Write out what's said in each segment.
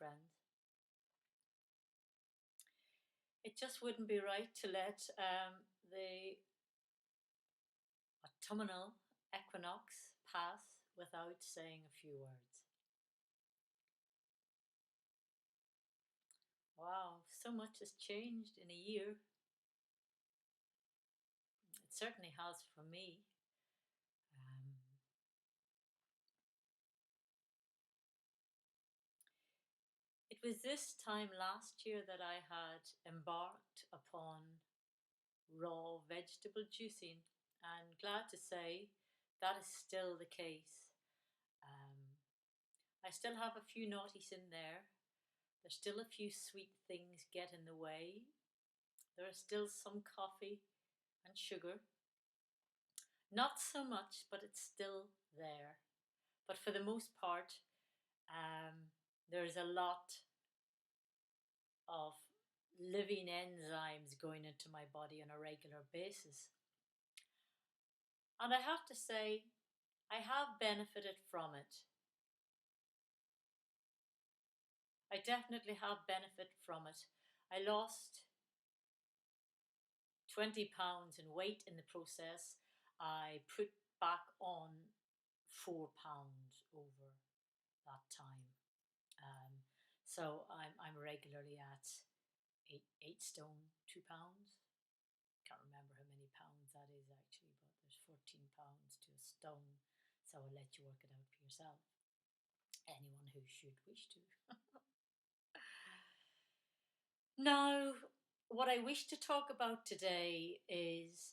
friends. It just wouldn't be right to let the autumnal equinox pass without saying a few words. Wow, so much has changed in a year. It certainly has for me. Um, it was this time last year that I had embarked upon raw vegetable juicing, and glad to say that is still the case. Um, I still have a few naughties in there. There's still a few sweet things get in the way. There is still some coffee and sugar. Not so much, but it's still there. But for the most part, there's a lot of living enzymes going into my body on a regular basis. And I have to say, I have benefited from it. I definitely have benefited from it. I lost 20 pounds in weight in the process. I put back on 4 pounds over that time. Um, so I'm regularly at eight stone 2 pounds. Can't remember how many pounds that is actually, but there's 14 pounds to a stone. So I'll let you work it out for yourself. Anyone who should wish to. Now, what I wish to talk about today is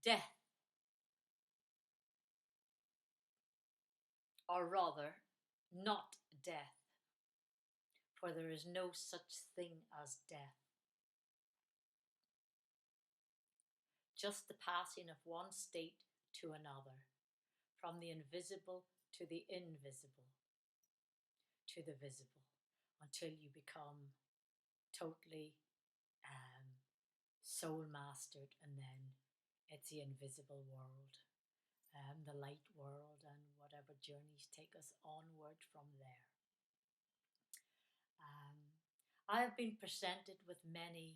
death, or rather, not death, for there is no such thing as death. Just the passing of one state to another, from the invisible to the invisible, to the visible, until you become totally soul mastered, and then it's the invisible world, the light world, and whatever journeys take us onward from there. I have been presented with many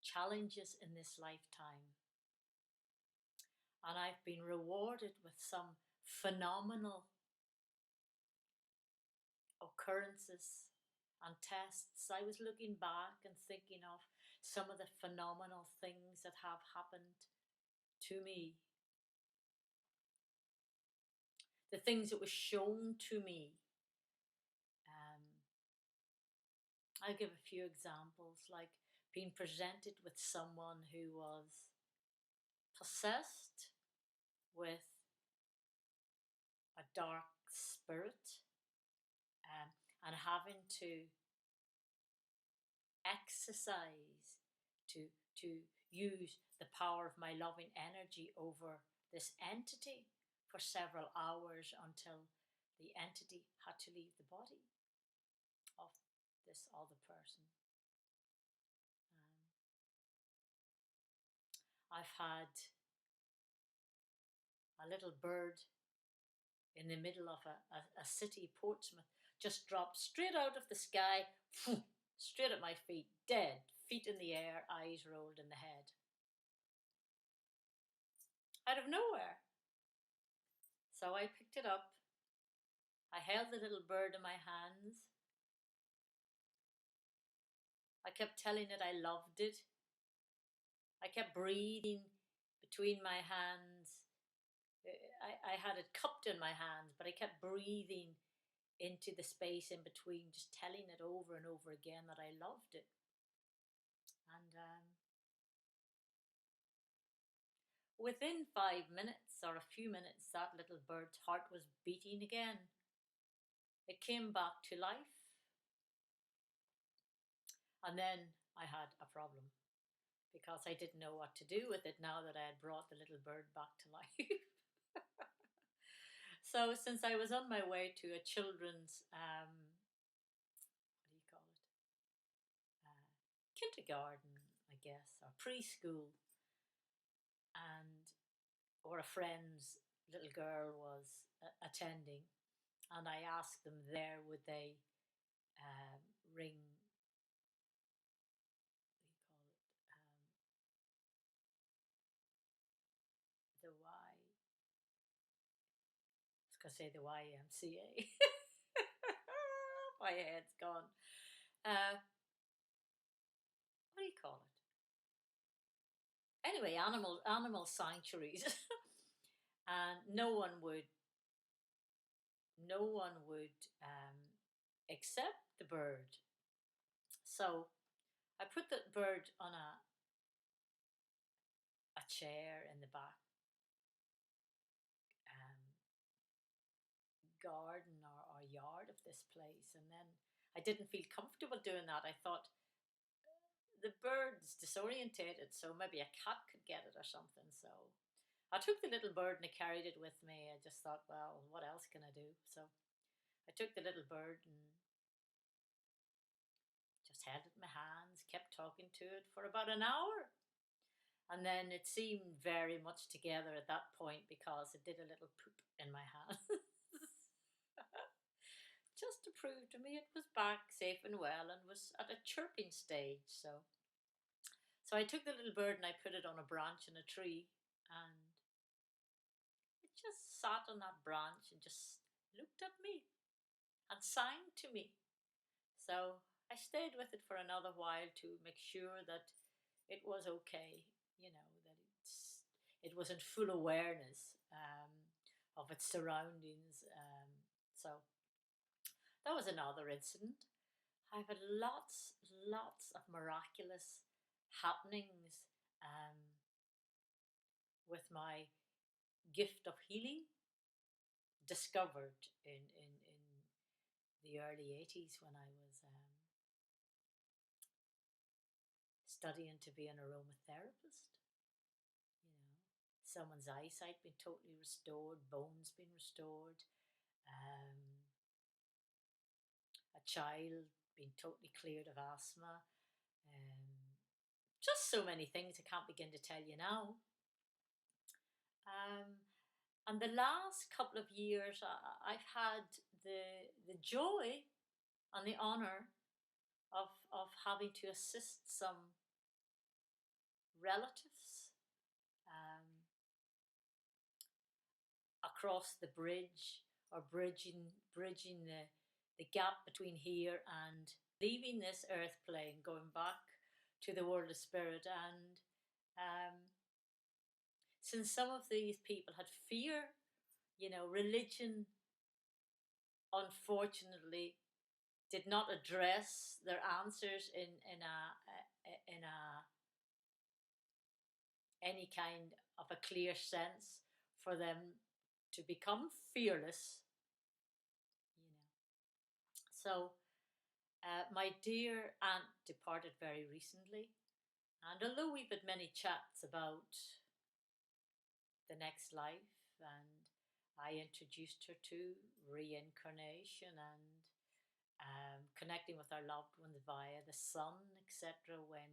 challenges in this lifetime, and I've been rewarded with some phenomenal occurrences and tests. I was looking back and thinking of some of the phenomenal things that have happened to me, the things that were shown to me. I'll give a few examples, like being presented with someone who was possessed with a dark spirit, um, and having to exercise to use the power of my loving energy over this entity for several hours until the entity had to leave the body of this other person. I've had a little bird in the middle of a city, Portsmouth, just dropped straight out of the sky, straight at my feet, dead, feet in the air, eyes rolled in the head. Out of nowhere. So I picked it up. I held the little bird in my hands. I kept telling it I loved it. I kept breathing between my hands. I had it cupped in my hands, but I kept breathing into the space in between, just telling it over and over again that I loved it. And within 5 minutes or a few minutes, that little bird's heart was beating again. It came back to life. And then I had a problem because I didn't know what to do with it now that I had brought the little bird back to life. So since I was on my way to a children's, what do you call it? Kindergarten, I guess, or preschool, and or a friend's little girl was attending, And I asked them there, would they um, ring, what do you call it, the was going to say the YMCA. My head's gone. Uh, what do you call it? Anyway, animal sanctuaries, and no one would accept the bird. So I put the bird on a chair in the back um, garden or yard of this place, and then I didn't feel comfortable doing that. I thought the bird's disorientated, so maybe a cat could get it or something. So I took the little bird and I carried it with me. I just thought, well, what else can I do? So I took the little bird and just held it in my hands, kept talking to it for about an hour. And then it seemed very much together at that point because it did a little poop in my hand. Just to prove to me it was back safe and well and was at a chirping stage. So I took the little bird and I put it on a branch in a tree, and it just sat on that branch and just looked at me and sang to me. So I stayed with it for another while to make sure that it was okay, that it was in full awareness of its surroundings. So that was another incident. I've had lots of miraculous happenings um, with my gift of healing, discovered in the early 80s when I was studying to be an aromatherapist. You know, someone's eyesight been totally restored, bones been restored, um, a child being totally cleared of asthma, just so many things I can't begin to tell you now. Um, and the last couple of years, I've had the joy and the honor of having to assist some relatives across the bridge, or bridging the gap between here and leaving this earth plane, going back to the world of spirit. And um, since some of these people had fear, religion unfortunately did not address their answers in a any kind of a clear sense for them to become fearless. you know so my dear aunt departed very recently, and although we've had many chats about the next life, and I introduced her to reincarnation and connecting with our loved ones via the sun, etc., when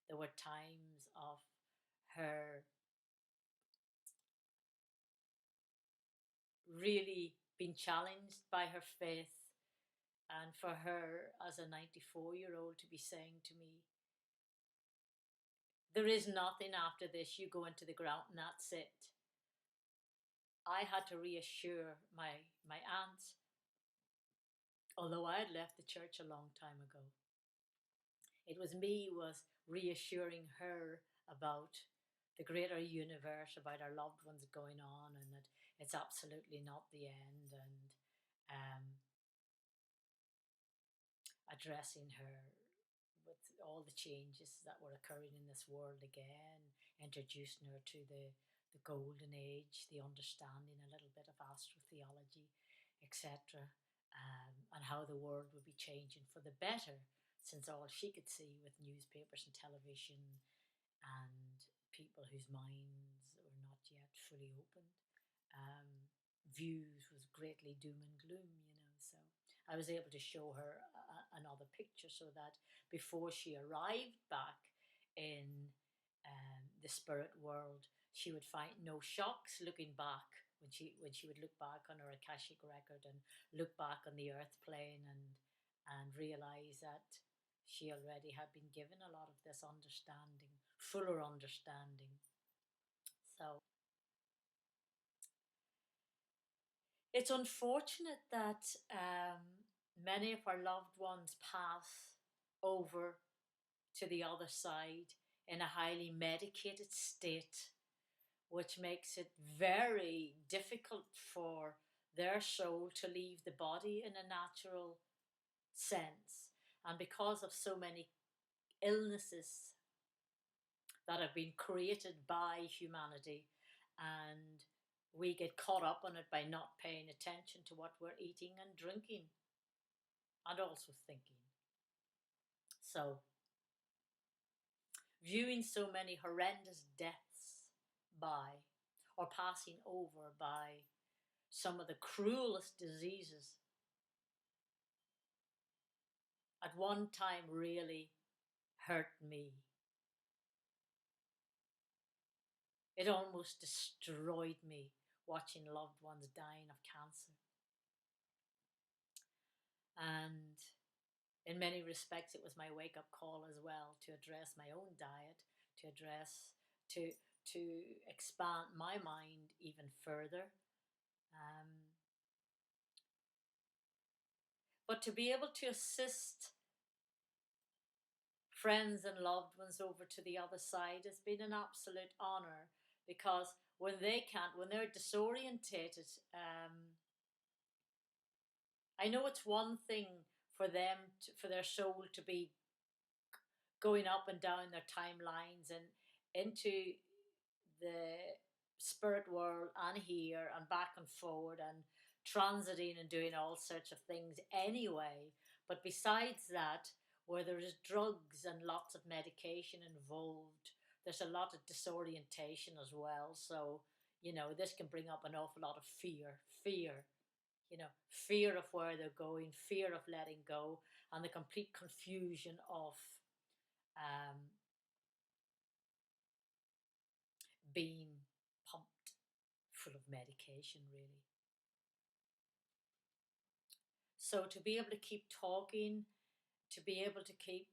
there were times of her really being challenged by her faith, and for her as a 94-year-old to be saying to me, there is nothing after this, you go into the ground and that's it. I had to reassure my aunt, although I had left the church a long time ago. It was me was reassuring her about the greater universe, about our loved ones going on, and that it's absolutely not the end, and um, addressing her with all the changes that were occurring in this world again, introducing her to the golden age, the understanding a little bit of astrotheology, etc., and how the world would be changing for the better, since all she could see with newspapers and television and people whose minds were not yet fully opened, um, views was greatly doom and gloom. So I was able to show her another picture, so that before she arrived back in the spirit world, she would find no shocks looking back when she would look back on her Akashic record and look back on the earth plane and realize that she already had been given a lot of this understanding, fuller understanding. So it's unfortunate that many of our loved ones pass over to the other side in a highly medicated state, which makes it very difficult for their soul to leave the body in a natural sense. And because of so many illnesses that have been created by humanity, and we get caught up on it by not paying attention to what we're eating and drinking and also thinking. So, viewing so many horrendous deaths by or passing over by some of the cruelest diseases at one time really hurt me. It almost destroyed me watching loved ones dying of cancer. And in many respects, it was my wake up call as well to address my own diet, to address, to, to expand my mind even further. Um, but to be able to assist friends and loved ones over to the other side has been an absolute honor, because when they can't, when they're disorientated, I know it's one thing for them, for their soul to be going up and down their timelines and into the spirit world and here and back and forward and transiting and doing all sorts of things anyway. But besides that, where there is drugs and lots of medication involved, there's a lot of disorientation as well. So, this can bring up an awful lot of fear of where they're going, fear of letting go, and the complete confusion of um, being pumped full of medication, really. So to be able to keep talking, to be able to keep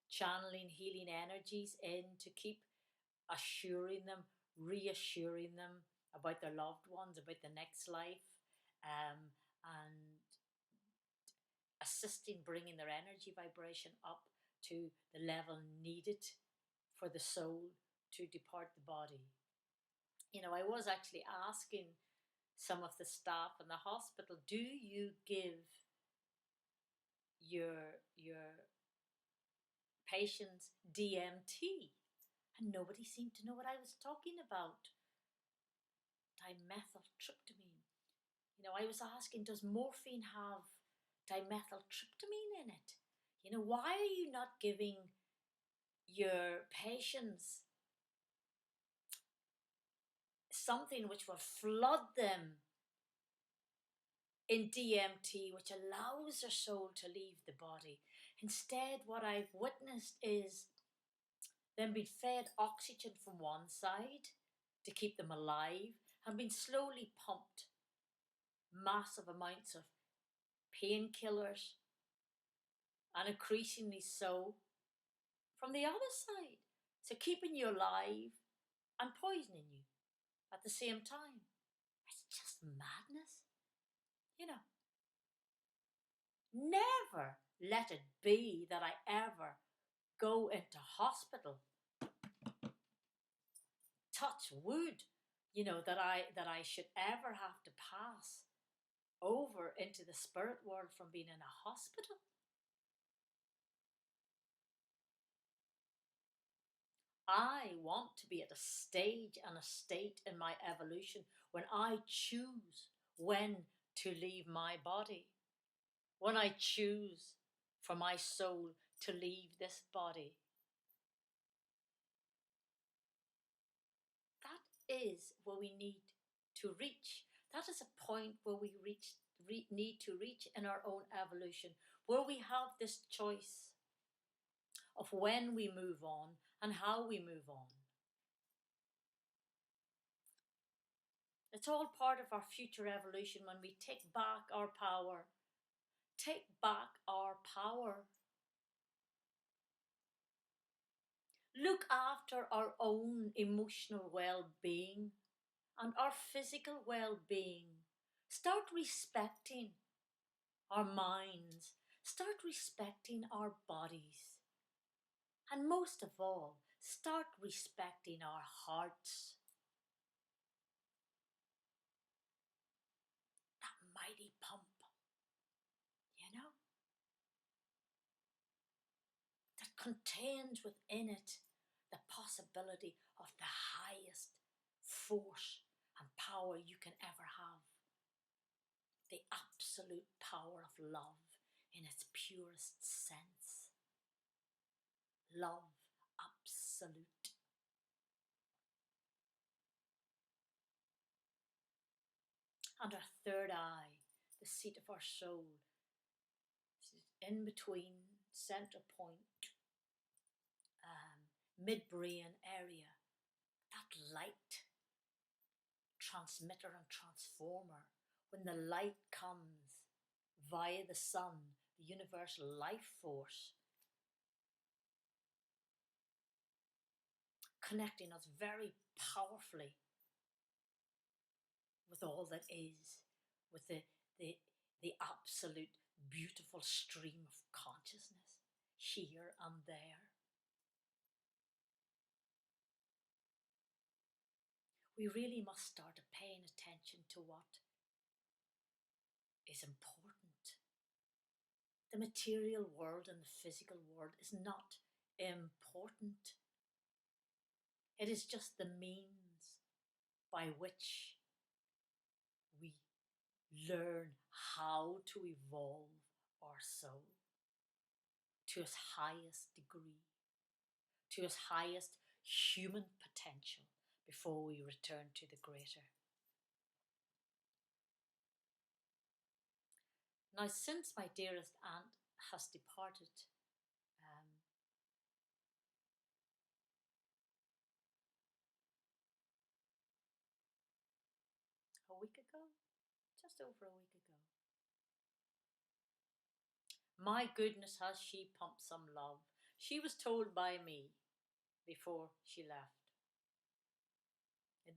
channeling healing energies in, to keep assuring them, reassuring them about their loved ones, about the next life, and assisting bringing their energy vibration up to the level needed for the soul to depart the body. I was actually asking some of the staff in the hospital, do you give your patients DMT? And nobody seemed to know what I was talking about. Dimethyltryptamine. I was asking, does morphine have dimethyltryptamine in it? Why are you not giving your patients something which will flood them in DMT, which allows their soul to leave the body? Instead, what I've witnessed is them being fed oxygen from one side to keep them alive and being slowly pumped massive amounts of painkillers, and increasingly so from the other side. So keeping you alive and poisoning you at the same time. It's just madness. You know, never let it be that I ever go into hospital. Touch wood, that I should ever have to pass over into the spirit world from being in a hospital. I want to be at a stage and a state in my evolution when I choose when to leave my body, when I choose for my soul to leave this body. That is where we need to reach. That is a point where we need to reach in our own evolution, where we have this choice of when we move on and how we move on. It's all part of our future evolution when we take back our power. Take back our power. Look after our own emotional well being and our physical well being. Start respecting our minds. Start respecting our bodies. And most of all, start respecting our hearts. That mighty pump, you know, that contains within it the possibility of the highest force and power you can ever have. The absolute power of love in its purest sense. Love absolute. And our third eye, the seat of our soul, in between center point, mid-brain area, that light transmitter and transformer, when the light comes via the sun, the universal life force, connecting us very powerfully with all that is, with the, the absolute beautiful stream of consciousness here and there. We really must start paying attention to what is important. The material world and the physical world is not important. It is just the means by which we learn how to evolve our soul to its highest degree, to its highest human potential before we return to the greater. Now, since my dearest aunt has departed, a week ago, just over a week ago, my goodness, has she pumped some love. She was told by me before she left,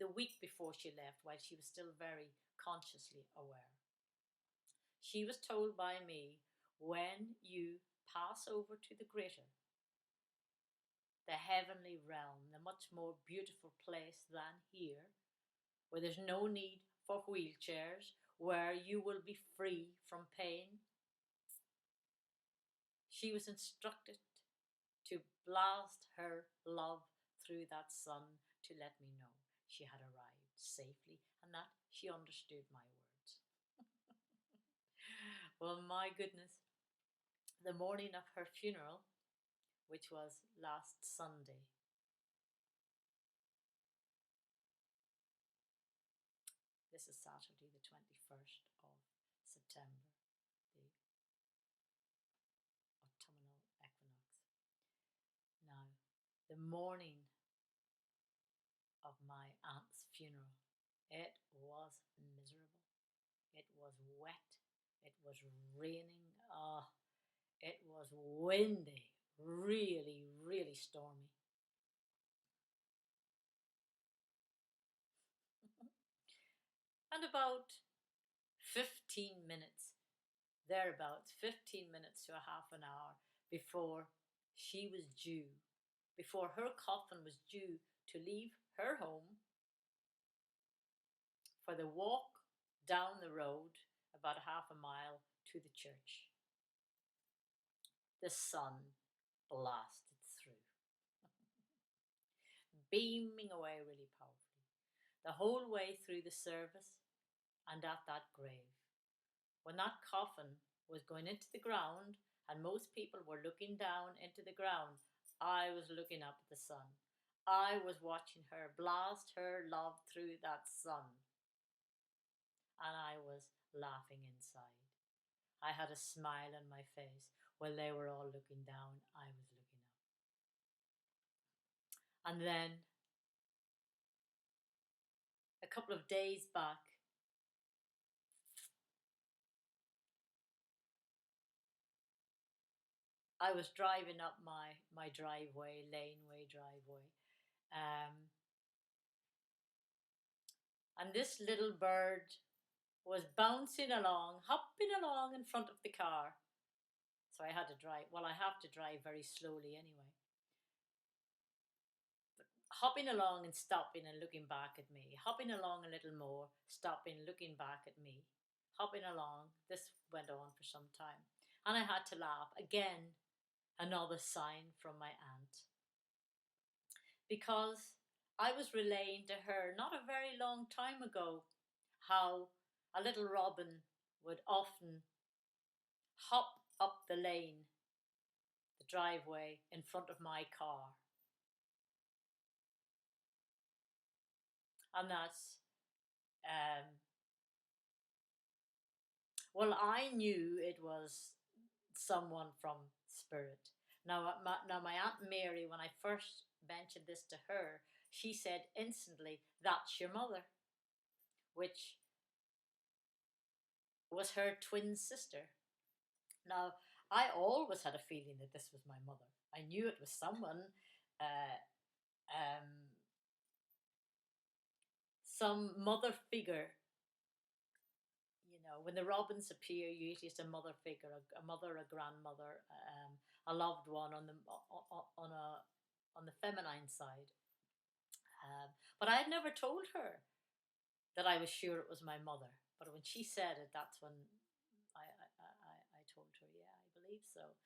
the week before she left, while she was still very consciously aware. She was told by me, when you pass over to the greater, the heavenly realm, the much more beautiful place than here, where there's no need for wheelchairs, where you will be free from pain. She was instructed to blast her love through that sun to let me know she had arrived safely and that she understood my words. Well, my goodness, the morning of her funeral, which was last Sunday, this is Saturday, the 21st of September, the autumnal equinox. Now, the morning of my aunt's funeral, it was miserable. It was wet. It was raining. It was windy. Really, really stormy. And about 15 minutes, thereabouts, 15 minutes to a half an hour before she was due, before her coffin was due to leave her home for the walk down the road about half a mile to the church, the sun blasted through, beaming away really powerfully, the whole way through the service and at that grave. When that coffin was going into the ground and most people were looking down into the ground, I was looking up at the sun. I was watching her blast her love through that sun. And I was laughing inside. I had a smile on my face. While they were all looking down, I was looking up. And then a couple of days back, I was driving up my driveway, laneway driveway, um, and this little bird was bouncing along, hopping along in front of the car. So I had to drive. Well, I have to drive very slowly anyway. Hopping along and stopping and looking back at me. Hopping along a little more, stopping, looking back at me. Hopping along. This went on for some time. And I had to laugh. Again, another sign from my aunt. Because I was relaying to her not a very long time ago how a little robin would often hop up the lane, the driveway in front of my car. And that's, um, well, I knew it was someone from spirit. Now my Aunt Mary, when I first mentioned this to her, she said instantly, "That's your mother," which was her twin sister. Now, I always had a feeling that this was my mother. I knew it was someone, uh, um, some mother figure. You know, when the robins appear, usually it's a mother figure, a mother, a grandmother, a loved one on the feminine side. But I had never told her that I was sure it was my mother. But when she said it, that's when I told her, yeah, I believe so.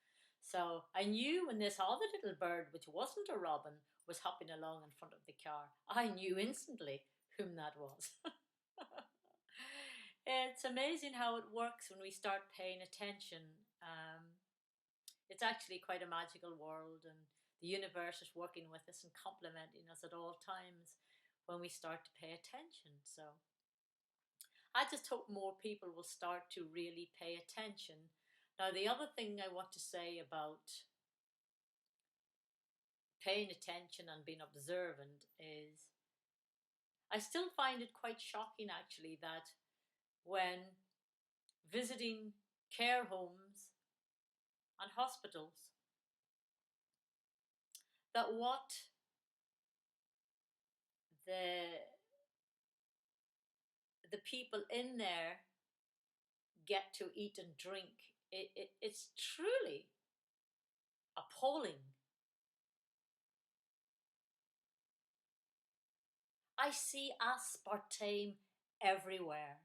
So I knew when this other little bird, which wasn't a robin, was hopping along in front of the car, I knew instantly whom that was. It's amazing how it works when we start paying attention. It's actually quite a magical world, and the universe is working with us and complementing us at all times when we start to pay attention. So I just hope more people will start to really pay attention. Now, the other thing I want to say about paying attention and being observant is I still find it quite shocking actually that when visiting care homes and hospitals, that what the the people in there get to eat and drink, it's truly appalling. I see aspartame everywhere.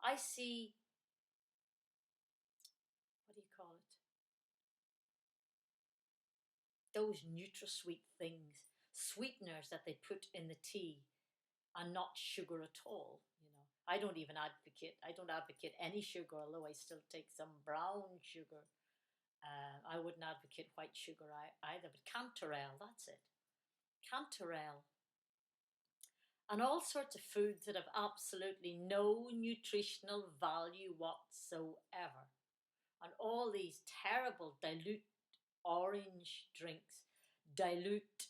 I see, what do you call it? Those NutraSweet things, sweeteners that they put in the tea and not sugar at all. You know, I don't advocate any sugar, although I still take some brown sugar. I wouldn't advocate white sugar either, but Canterel, that's it. Canterel. And all sorts of foods that have absolutely no nutritional value whatsoever. And all these terrible dilute orange drinks, dilute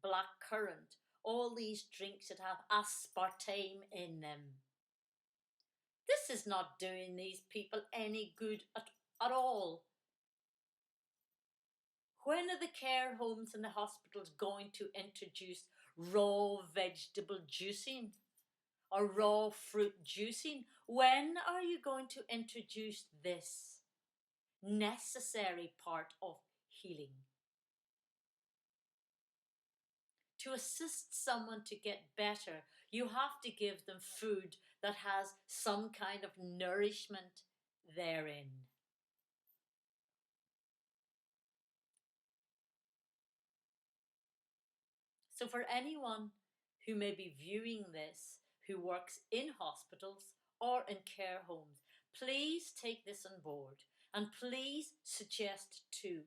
black currant, all these drinks that have aspartame in them. This is not doing these people any good at all. When are the care homes and the hospitals going to introduce raw vegetable juicing or raw fruit juicing? When are you going to introduce this necessary part of healing? To assist someone to get better, you have to give them food that has some kind of nourishment therein. So, for anyone who may be viewing this, who works in hospitals or in care homes, please take this on board and please suggest to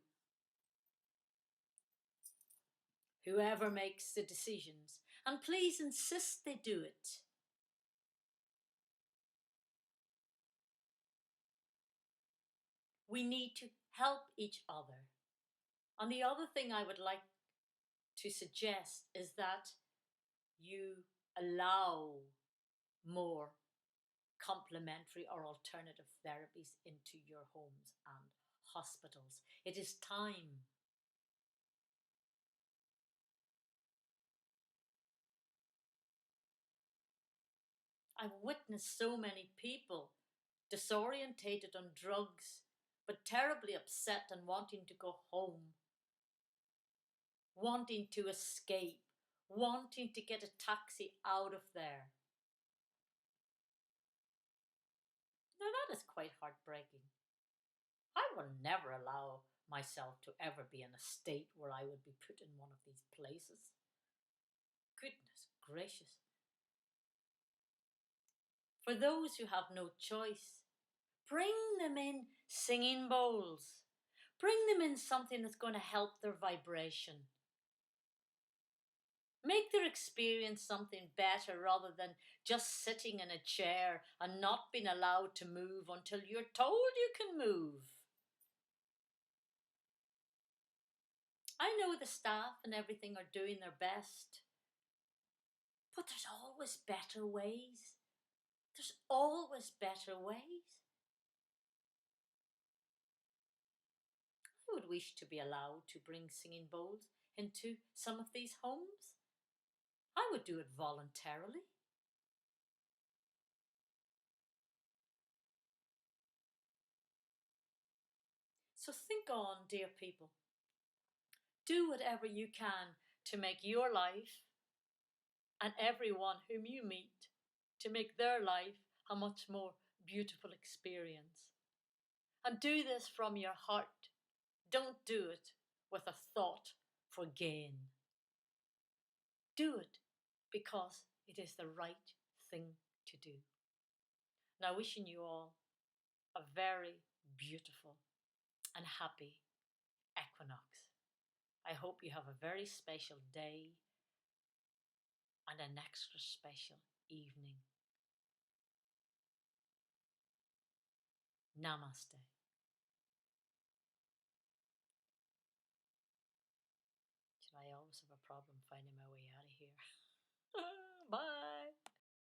whoever makes the decisions, and please insist they do it. We need to help each other. And the other thing I would like to suggest is that you allow more complementary or alternative therapies into your homes and hospitals. It is time. I've witnessed so many people disorientated on drugs, but terribly upset and wanting to go home, wanting to escape, wanting to get a taxi out of there. Now, that is quite heartbreaking. I will never allow myself to ever be in a state where I would be put in one of these places. Goodness gracious. For those who have no choice, bring them in singing bowls. Bring them in something that's going to help their vibration. Make their experience something better rather than just sitting in a chair and not being allowed to move until you're told you can move. I know the staff and everything are doing their best, but there's always better ways. There's always better ways. I would wish to be allowed to bring singing bowls into some of these homes. I would do it voluntarily. So think on, dear people. Do whatever you can to make your life and everyone whom you meet, to make their life a much more beautiful experience. And do this from your heart. Don't do it with a thought for gain. Do it because it is the right thing to do. Now, wishing you all a very beautiful and happy equinox. I hope you have a very special day and an extra special evening. Namaste. Should I always have a problem finding my way out of here? Bye.